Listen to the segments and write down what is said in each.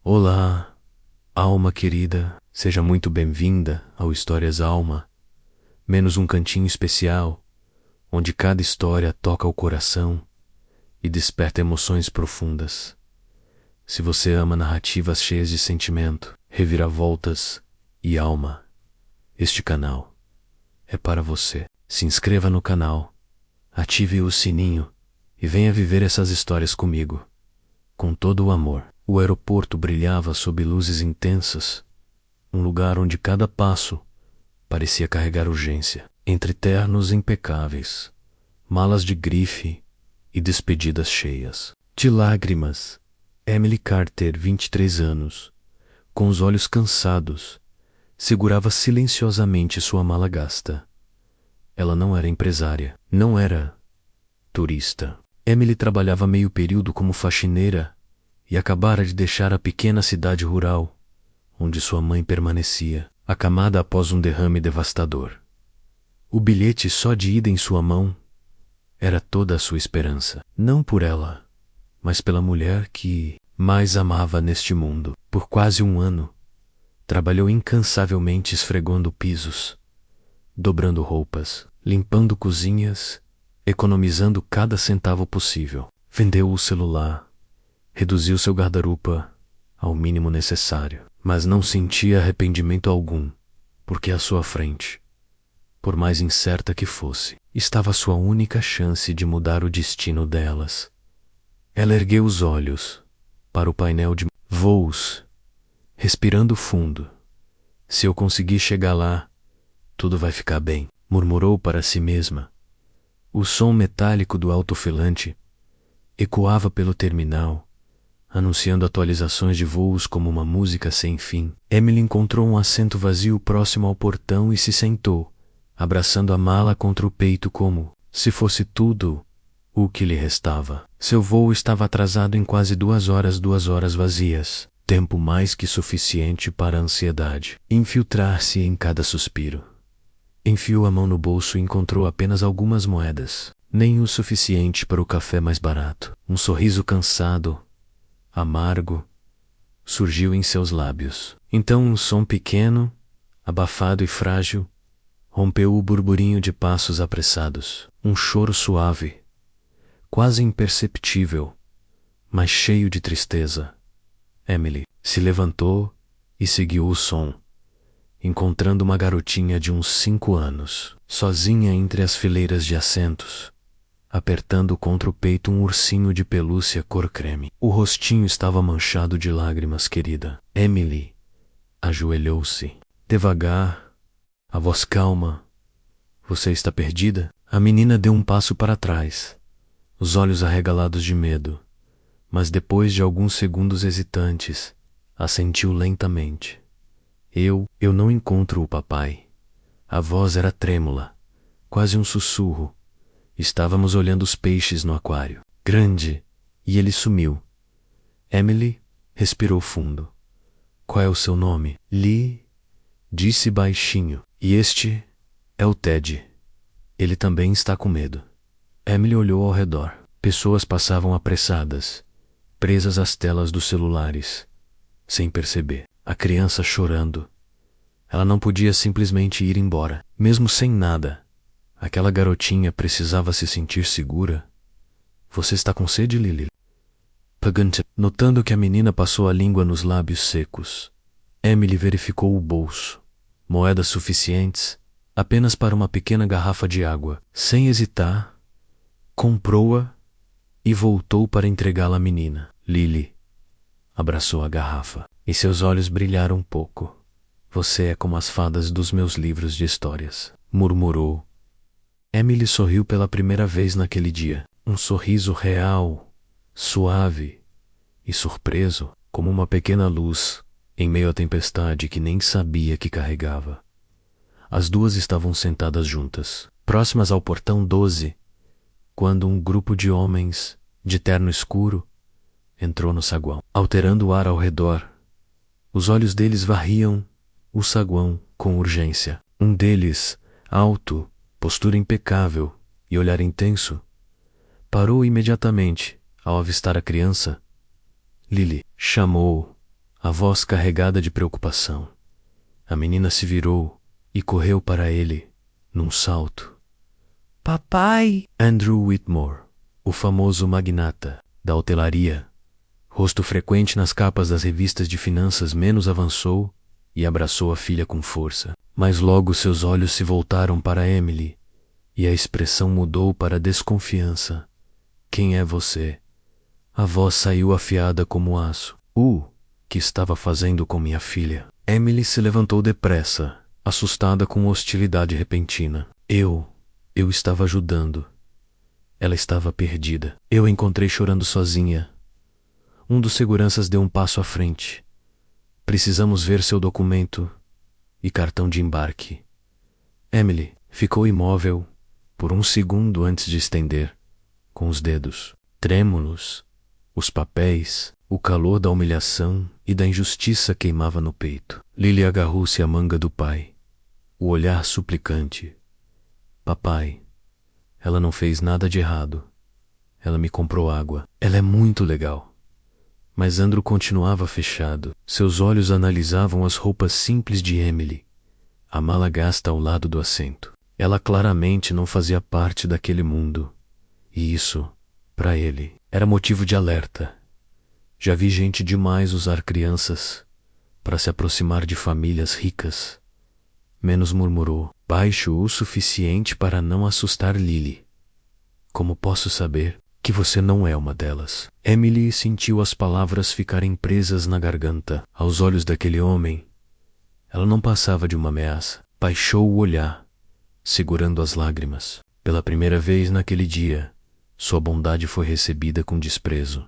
Olá, alma querida, seja muito bem-vinda ao Histórias Alma, menos um cantinho especial, onde cada história toca o coração e desperta emoções profundas. Se você ama narrativas cheias de sentimento, reviravoltas e alma, este canal é para você. Se inscreva no canal, ative o sininho e venha viver essas histórias comigo, com todo o amor. O aeroporto brilhava sob luzes intensas, um lugar onde cada passo parecia carregar urgência. Entre ternos impecáveis, malas de grife e despedidas cheias. De lágrimas, Emily Carter, 23 anos, com os olhos cansados, segurava silenciosamente sua mala gasta. Ela não era empresária, não era turista. Emily trabalhava meio período como faxineira e acabara de deixar a pequena cidade rural, onde sua mãe permanecia, acamada após um derrame devastador. O bilhete só de ida em sua mão era toda a sua esperança, não por ela, mas pela mulher que mais amava neste mundo. Por quase um ano, trabalhou incansavelmente esfregando pisos, dobrando roupas, limpando cozinhas, economizando cada centavo possível. Vendeu o celular, reduziu seu guarda-roupa ao mínimo necessário, mas não sentia arrependimento algum, porque à sua frente, por mais incerta que fosse, estava sua única chance de mudar o destino delas. Ela ergueu os olhos para o painel de voos, respirando fundo. Se eu conseguir chegar lá, tudo vai ficar bem, murmurou para si mesma. O som metálico do alto-falante ecoava pelo terminal, anunciando atualizações de voos como uma música sem fim. Emily encontrou um assento vazio próximo ao portão e se sentou, abraçando a mala contra o peito como se fosse tudo o que lhe restava. Seu voo estava atrasado em quase 2 horas vazias, tempo mais que suficiente para a ansiedade infiltrar-se em cada suspiro. Enfiou a mão no bolso e encontrou apenas algumas moedas, nem o suficiente para o café mais barato. Um sorriso cansado, amargo, surgiu em seus lábios. Então um som pequeno, abafado e frágil, rompeu o burburinho de passos apressados. Um choro suave, quase imperceptível, mas cheio de tristeza. Emily se levantou e seguiu o som, encontrando uma garotinha de uns 5 anos, sozinha entre as fileiras de assentos, apertando contra o peito um ursinho de pelúcia cor creme. O rostinho estava manchado de lágrimas, querida. Emily ajoelhou-se. Devagar, a voz calma. Você está perdida? A menina deu um passo para trás, os olhos arregalados de medo, mas depois de alguns segundos hesitantes, assentiu lentamente. Eu não encontro o papai. A voz era trêmula, quase um sussurro. Estávamos olhando os peixes no aquário. Grande, e ele sumiu. Emily respirou fundo. Qual é o seu nome? Lee, disse baixinho. E este é o Ted. Ele também está com medo. Emily olhou ao redor. Pessoas passavam apressadas, presas às telas dos celulares, sem perceber. A criança chorando. Ela não podia simplesmente ir embora, mesmo sem nada. Aquela garotinha precisava se sentir segura. Você está com sede, Lily? Perguntou. Notando que a menina passou a língua nos lábios secos, Emily verificou o bolso. Moedas suficientes apenas para uma pequena garrafa de água. Sem hesitar, comprou-a e voltou para entregá-la à menina. Lily abraçou a garrafa e seus olhos brilharam um pouco. Você é como as fadas dos meus livros de histórias, murmurou. Emily sorriu pela primeira vez naquele dia. Um sorriso real, suave e surpreso, como uma pequena luz em meio à tempestade que nem sabia que carregava. As duas estavam sentadas juntas, próximas ao portão 12, quando um grupo de homens, de terno escuro, entrou no saguão, alterando o ar ao redor. Os olhos deles varriam o saguão com urgência. Um deles, alto, postura impecável e olhar intenso, parou imediatamente ao avistar a criança. Lily chamou, a voz carregada de preocupação. A menina se virou e correu para ele, num salto. Papai! Andrew Whitmore, o famoso magnata da hotelaria, rosto frequente nas capas das revistas de finanças, menos avançou e abraçou a filha com força. Mas logo seus olhos se voltaram para Emily e a expressão mudou para desconfiança. Quem é você? A voz saiu afiada como aço. Que estava fazendo com minha filha? Emily se levantou depressa, assustada com hostilidade repentina. Eu estava ajudando. Ela estava perdida. Eu a encontrei chorando sozinha. Um dos seguranças deu um passo à frente. Precisamos ver seu documento e cartão de embarque. Emily ficou imóvel por um segundo antes de estender, com os dedos trêmulos, os papéis. O calor da humilhação e da injustiça queimava no peito. Lily agarrou-se à manga do pai, o olhar suplicante. Papai, ela não fez nada de errado. Ela me comprou água. Ela é muito legal. Mas Andrew continuava fechado. Seus olhos analisavam as roupas simples de Emily, a mala gasta ao lado do assento. Ela claramente não fazia parte daquele mundo. E isso, para ele, era motivo de alerta. Já vi gente demais usar crianças para se aproximar de famílias ricas. Menos murmurou, baixo o suficiente para não assustar Lily. Como posso saber que você não é uma delas? Emily sentiu as palavras ficarem presas na garganta. Aos olhos daquele homem, ela não passava de uma ameaça. Baixou o olhar, segurando as lágrimas. Pela primeira vez naquele dia, sua bondade foi recebida com desprezo.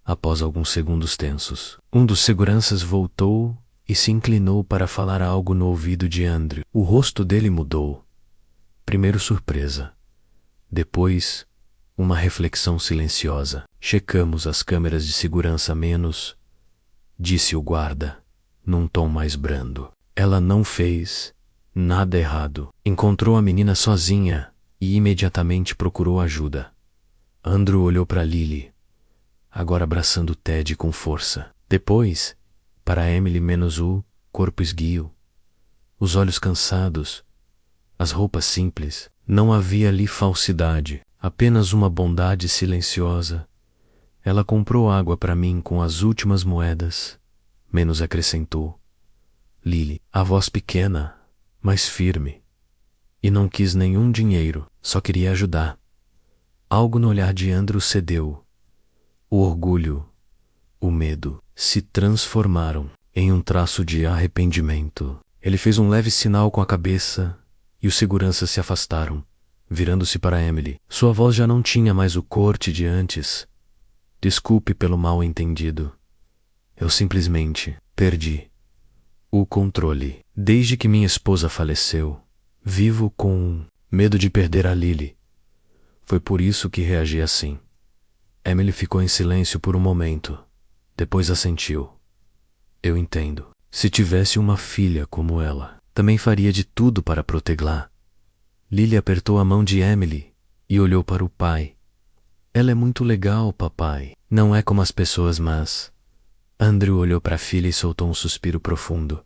Após alguns segundos tensos, um dos seguranças voltou e se inclinou para falar algo no ouvido de Andrew. O rosto dele mudou. Primeiro surpresa. Depois, uma reflexão silenciosa. Checamos as câmeras de segurança menos, disse o guarda, num tom mais brando. Ela não fez nada errado. Encontrou a menina sozinha e imediatamente procurou ajuda. Andrew olhou para Lily, agora abraçando Ted com força. Depois, para Emily menos o corpo esguio, os olhos cansados, as roupas simples. Não havia ali falsidade, apenas uma bondade silenciosa. Ela comprou água para mim com as últimas moedas, menos acrescentou. Lily, a voz pequena, mas firme. E não quis nenhum dinheiro, só queria ajudar. Algo no olhar de Andrew cedeu. O orgulho, o medo, se transformaram em um traço de arrependimento. Ele fez um leve sinal com a cabeça e os seguranças se afastaram, virando-se para Emily. Sua voz já não tinha mais o corte de antes. Desculpe pelo mal-entendido. Eu simplesmente perdi o controle. Desde que minha esposa faleceu, vivo com medo de perder a Lily. Foi por isso que reagi assim. Emily ficou em silêncio por um momento. Depois assentiu. Eu entendo. Se tivesse uma filha como ela, também faria de tudo para protegê-la. Lily apertou a mão de Emily e olhou para o pai. Ela é muito legal, papai. Não é como as pessoas, mas... Andrew olhou para a filha e soltou um suspiro profundo.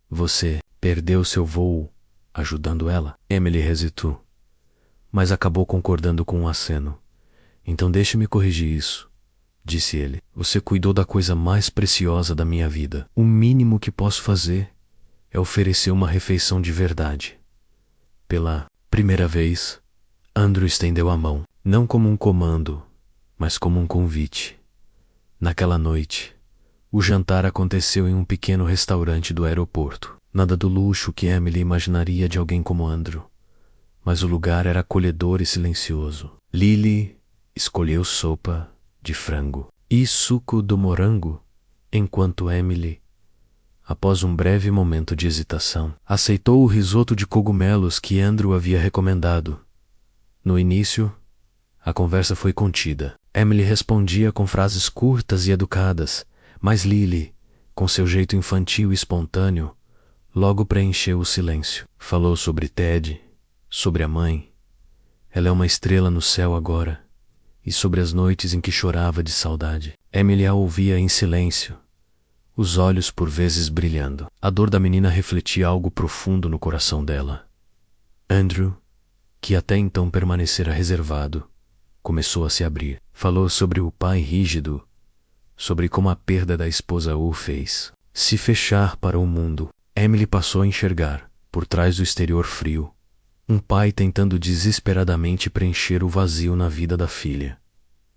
Você perdeu seu voo ajudando ela? Emily hesitou, mas acabou concordando com um aceno. Então deixe-me corrigir isso, disse ele. Você cuidou da coisa mais preciosa da minha vida. O mínimo que posso fazer é oferecer uma refeição de verdade. Pela primeira vez, Andrew estendeu a mão, não como um comando, mas como um convite. Naquela noite, o jantar aconteceu em um pequeno restaurante do aeroporto. Nada do luxo que Emily imaginaria de alguém como Andrew, mas o lugar era acolhedor e silencioso. Lily escolheu sopa de frango e suco do morango, enquanto Emily, após um breve momento de hesitação, aceitou o risoto de cogumelos que Andrew havia recomendado. No início, a conversa foi contida. Emily respondia com frases curtas e educadas, mas Lily, com seu jeito infantil e espontâneo, logo preencheu o silêncio. Falou sobre Ted, sobre a mãe. Ela é uma estrela no céu agora. E sobre as noites em que chorava de saudade. Emily a ouvia em silêncio, os olhos por vezes brilhando. A dor da menina refletia algo profundo no coração dela. Andrew, que até então permanecera reservado, começou a se abrir. Falou sobre o pai rígido, sobre como a perda da esposa o fez se fechar para o mundo. Emily passou a enxergar, por trás do exterior frio, um pai tentando desesperadamente preencher o vazio na vida da filha.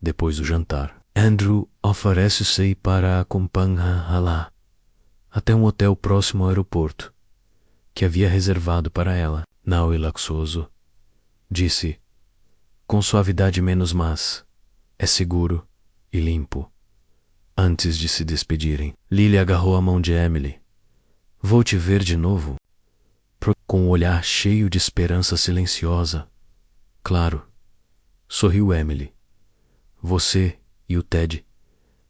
Depois do jantar, Andrew oferece-se para acompanhá-la até um hotel próximo ao aeroporto, que havia reservado para ela. Não laxoso, disse, com suavidade menos mas, é seguro e limpo. Antes de se despedirem, Lily agarrou a mão de Emily. Vou te ver de novo? Com um olhar cheio de esperança silenciosa. Claro, sorriu Emily. Você e o Ted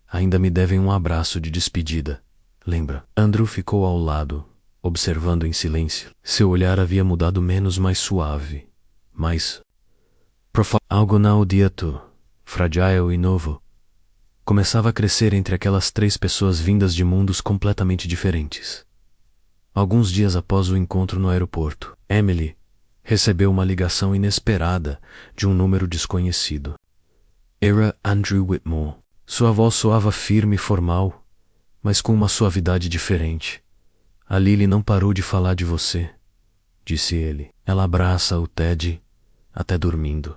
ainda me devem um abraço de despedida, lembra? Andrew ficou ao lado, observando em silêncio. Seu olhar havia mudado menos mais suave, mais algo nauseato, frágil e novo começava a crescer entre aquelas três pessoas vindas de mundos completamente diferentes. Alguns dias após o encontro no aeroporto, Emily recebeu uma ligação inesperada de um número desconhecido. Era Andrew Whitmore. Sua voz soava firme e formal, mas com uma suavidade diferente. A Lily não parou de falar de você, disse ele. Ela abraça o Ted, até dormindo,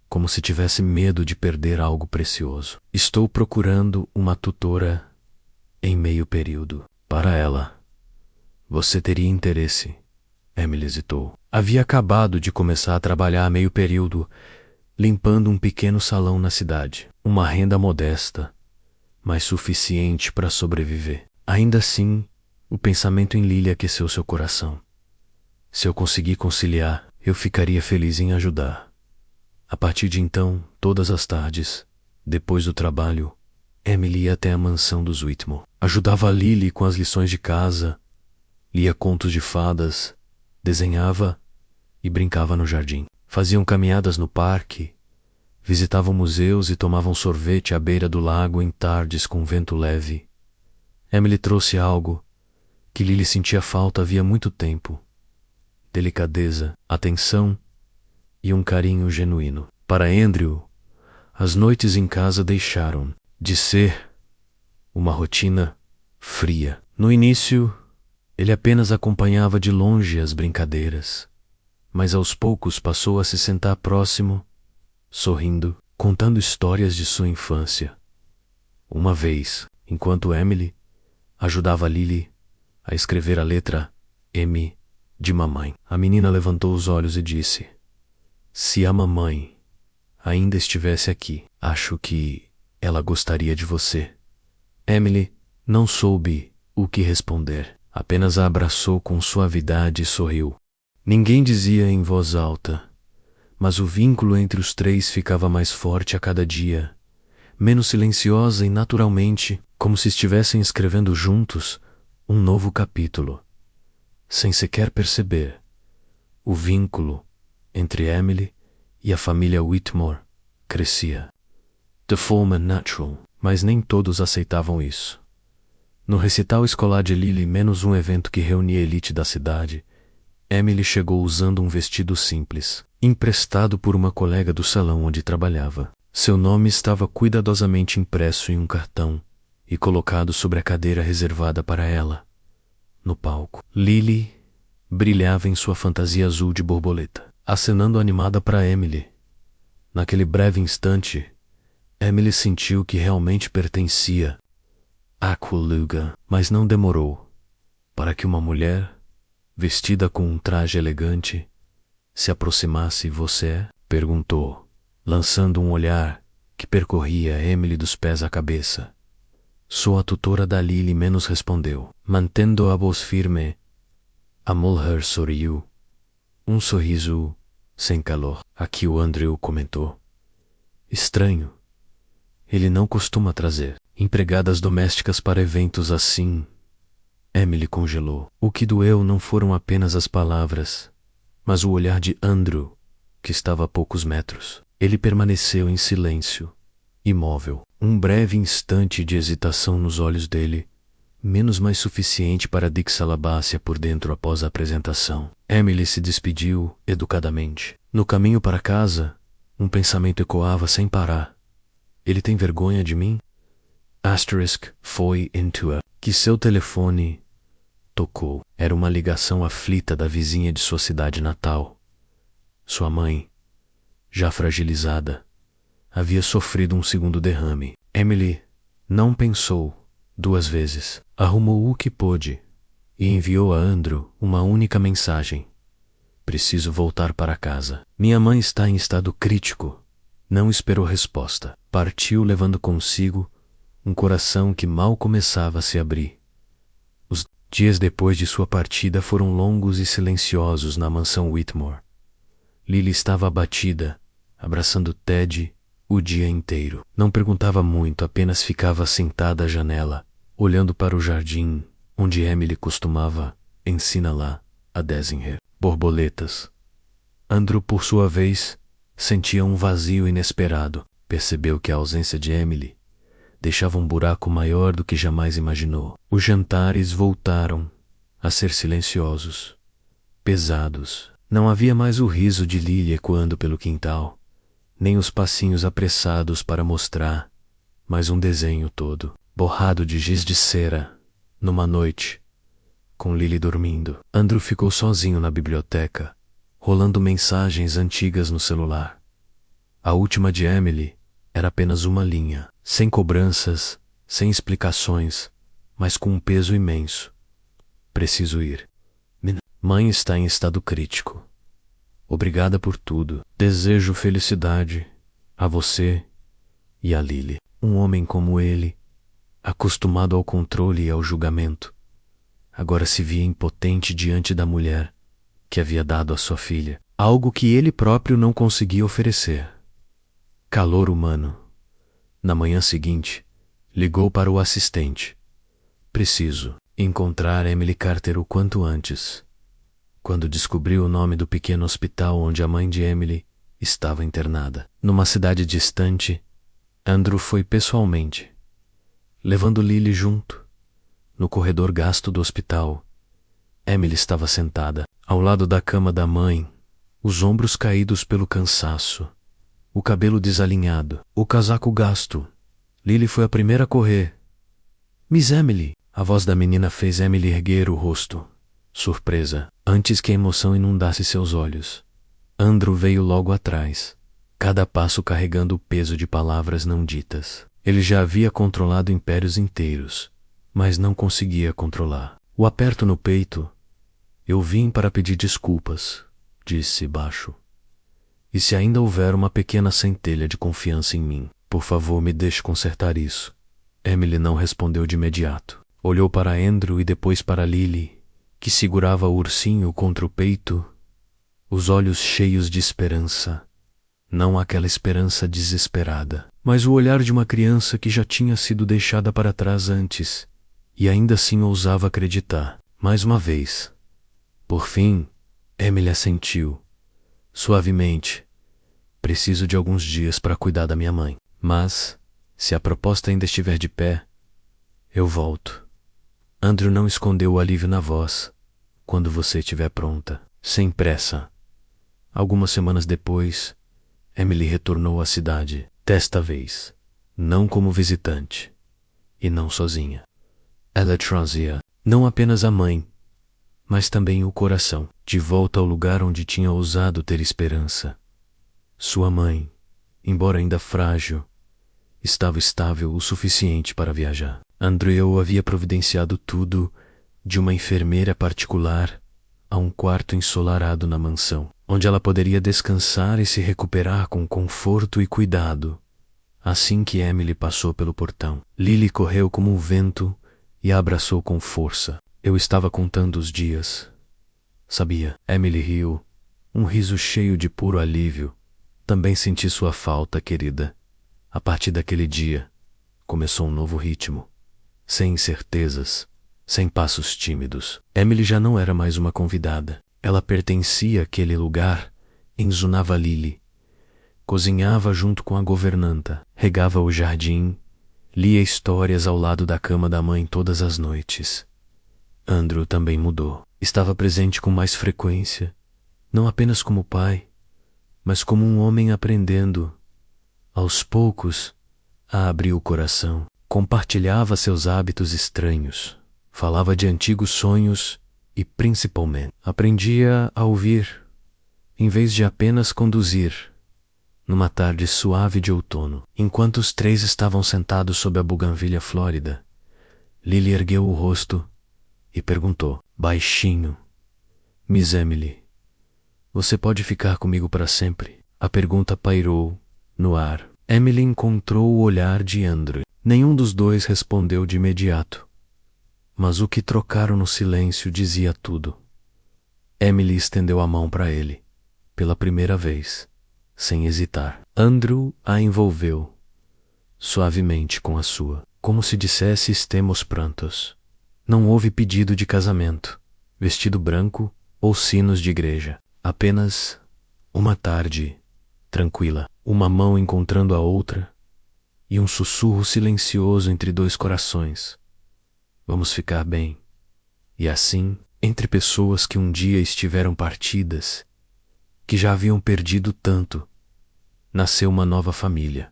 como se tivesse medo de perder algo precioso. Estou procurando uma tutora em meio período para ela. Você teria interesse? Emily hesitou. Havia acabado de começar a trabalhar a meio período, limpando um pequeno salão na cidade. Uma renda modesta, mas suficiente para sobreviver. Ainda assim, o pensamento em Lily aqueceu seu coração. Se eu conseguir conciliar, eu ficaria feliz em ajudar. A partir de então, todas as tardes, depois do trabalho, Emily ia até a mansão dos Whitmore. Ajudava a Lily com as lições de casa, lia contos de fadas, desenhava e brincava no jardim. Faziam caminhadas no parque, visitavam museus e tomavam sorvete à beira do lago em tardes com vento leve. Emily trouxe algo que Lily sentia falta havia muito tempo: delicadeza, atenção e um carinho genuíno. Para Andrew, as noites em casa deixaram de ser uma rotina fria. No início, ele apenas acompanhava de longe as brincadeiras, mas aos poucos passou a se sentar próximo, sorrindo, contando histórias de sua infância. Uma vez, enquanto Emily ajudava Lily a escrever a letra M de mamãe, a menina levantou os olhos e disse: se a mamãe ainda estivesse aqui, acho que ela gostaria de você. Emily não soube o que responder, apenas a abraçou com suavidade e sorriu. Ninguém dizia em voz alta, mas o vínculo entre os três ficava mais forte a cada dia, menos silenciosa e naturalmente, como se estivessem escrevendo juntos um novo capítulo. Sem sequer perceber, o vínculo entre Emily e a família Whitmore crescia, de forma natural, mas nem todos aceitavam isso. No recital escolar de Lily, menos um evento que reunia a elite da cidade, Emily chegou usando um vestido simples, emprestado por uma colega do salão onde trabalhava. Seu nome estava cuidadosamente impresso em um cartão e colocado sobre a cadeira reservada para ela, no palco. Lily brilhava em sua fantasia azul de borboleta, acenando animada para Emily. Naquele breve instante, Emily sentiu que realmente pertencia àquele lugar, mas não demorou para que uma mulher, vestida com um traje elegante, se aproximasse. Você? Perguntou, lançando um olhar que percorria Emily dos pés à cabeça. Sou a tutora da Lily. Menos respondeu, mantendo a voz firme. A mulher sorriu, um sorriso sem calor. Aqui o Andrew comentou. Estranho. Ele não costuma trazer empregadas domésticas para eventos assim. Emily congelou. O que doeu não foram apenas as palavras, mas o olhar de Andrew, que estava a poucos metros. Ele permaneceu em silêncio, imóvel. Um breve instante de hesitação nos olhos dele, menos mais suficiente para Dick Salabácia por dentro após a apresentação. Emily se despediu educadamente. No caminho para casa, um pensamento ecoava sem parar. Ele tem vergonha de mim? Foi into a... Que seu telefone tocou. Era uma ligação aflita da vizinha de sua cidade natal. Sua mãe, já fragilizada, havia sofrido um segundo derrame. Emily não pensou 2 vezes. Arrumou o que pôde e enviou a Andrew uma única mensagem: preciso voltar para casa. Minha mãe está em estado crítico. Não esperou resposta. Partiu levando consigo um coração que mal começava a se abrir. Os dias depois de sua partida foram longos e silenciosos na mansão Whitmore. Lily estava abatida, abraçando Ted o dia inteiro. Não perguntava muito, apenas ficava sentada à janela, olhando para o jardim onde Emily costumava ensiná-la a desenhar borboletas. Andrew, por sua vez, sentia um vazio inesperado. Percebeu que a ausência de Emily deixava um buraco maior do que jamais imaginou. Os jantares voltaram a ser silenciosos, pesados. Não havia mais o riso de Lily ecoando pelo quintal, nem os passinhos apressados para mostrar mais um desenho todo, borrado de giz de cera, numa noite, com Lily dormindo. Andrew ficou sozinho na biblioteca, rolando mensagens antigas no celular. A última de Emily era apenas uma linha, sem cobranças, sem explicações, mas com um peso imenso. Preciso ir. Mãe está em estado crítico. Obrigada por tudo. Desejo felicidade a você e a Lily. Um homem como ele, acostumado ao controle e ao julgamento, agora se via impotente diante da mulher que havia dado a sua filha, algo que ele próprio não conseguia oferecer. Calor humano. Na manhã seguinte, ligou para o assistente. Preciso encontrar Emily Carter o quanto antes. Quando descobriu o nome do pequeno hospital onde a mãe de Emily estava internada, numa cidade distante, Andrew foi pessoalmente, levando Lily junto. No corredor gasto do hospital, Emily estava sentada, ao lado da cama da mãe, os ombros caídos pelo cansaço, o cabelo desalinhado, o casaco gasto. Lily foi a primeira a correr. Miss Emily! A voz da menina fez Emily erguer o rosto, surpresa, antes que a emoção inundasse seus olhos. Andrew veio logo atrás, cada passo carregando o peso de palavras não ditas. Ele já havia controlado impérios inteiros, mas não conseguia controlar. O aperto no peito. Eu vim para pedir desculpas, disse baixo. E se ainda houver uma pequena centelha de confiança em mim, por favor, me deixe consertar isso. Emily não respondeu de imediato. Olhou para Andrew e depois para Lily, que segurava o ursinho contra o peito, os olhos cheios de esperança. Não aquela esperança desesperada, mas o olhar de uma criança que já tinha sido deixada para trás antes, e ainda assim ousava acreditar. Mais uma vez. Por fim, Emily assentiu, suavemente. Preciso de alguns dias para cuidar da minha mãe, mas, se a proposta ainda estiver de pé, eu volto. Andrew não escondeu o alívio na voz. Quando você estiver pronta, sem pressa. Algumas semanas depois, Emily retornou à cidade, desta vez, não como visitante, e não sozinha. Ela trazia não apenas a mãe, mas também o coração, de volta ao lugar onde tinha ousado ter esperança. Sua mãe, embora ainda frágil, estava estável o suficiente para viajar. Andrew havia providenciado tudo, de uma enfermeira particular a um quarto ensolarado na mansão, onde ela poderia descansar e se recuperar com conforto e cuidado. Assim que Emily passou pelo portão, Lily correu como um vento e a abraçou com força. Eu estava contando os dias. Sabia? Emily riu, um riso cheio de puro alívio. Também senti sua falta, querida. A partir daquele dia, começou um novo ritmo. Sem incertezas, sem passos tímidos. Emily já não era mais uma convidada. Ela pertencia àquele lugar, enzunava Lily. Cozinhava junto com a governanta, regava o jardim, Lia histórias ao lado da cama da mãe todas as noites. Andrew também mudou. Estava presente com mais frequência, não apenas como pai, mas como um homem aprendendo, aos poucos, a abrir o coração. Compartilhava seus hábitos estranhos, falava de antigos sonhos e, principalmente, aprendia a ouvir, em vez de apenas conduzir. Numa tarde suave de outono, enquanto os três estavam sentados sob a buganvília flórida, Lily ergueu o rosto e perguntou, baixinho: Miss Emily, você pode ficar comigo para sempre? A pergunta pairou no ar. Emily encontrou o olhar de Andrew. Nenhum dos dois respondeu de imediato, mas o que trocaram no silêncio dizia tudo. Emily estendeu a mão para ele, pela primeira vez, sem hesitar. Andrew a envolveu, suavemente com a sua, como se dissesse estemos prontos. Não houve pedido de casamento, vestido branco ou sinos de igreja. Apenas uma tarde tranquila, uma mão encontrando a outra e um sussurro silencioso entre dois corações. Vamos ficar bem. E assim, entre pessoas que um dia estiveram partidas, que já haviam perdido tanto, nasceu uma nova família.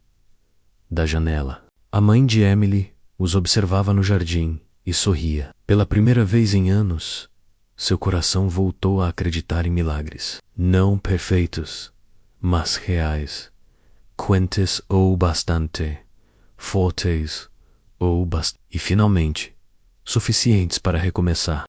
Da janela, a mãe de Emily os observava no jardim e sorria. Pela primeira vez em anos, seu coração voltou a acreditar em milagres. Não perfeitos, mas reais. Quentes ou bastante, fortes ou e finalmente, suficientes para recomeçar.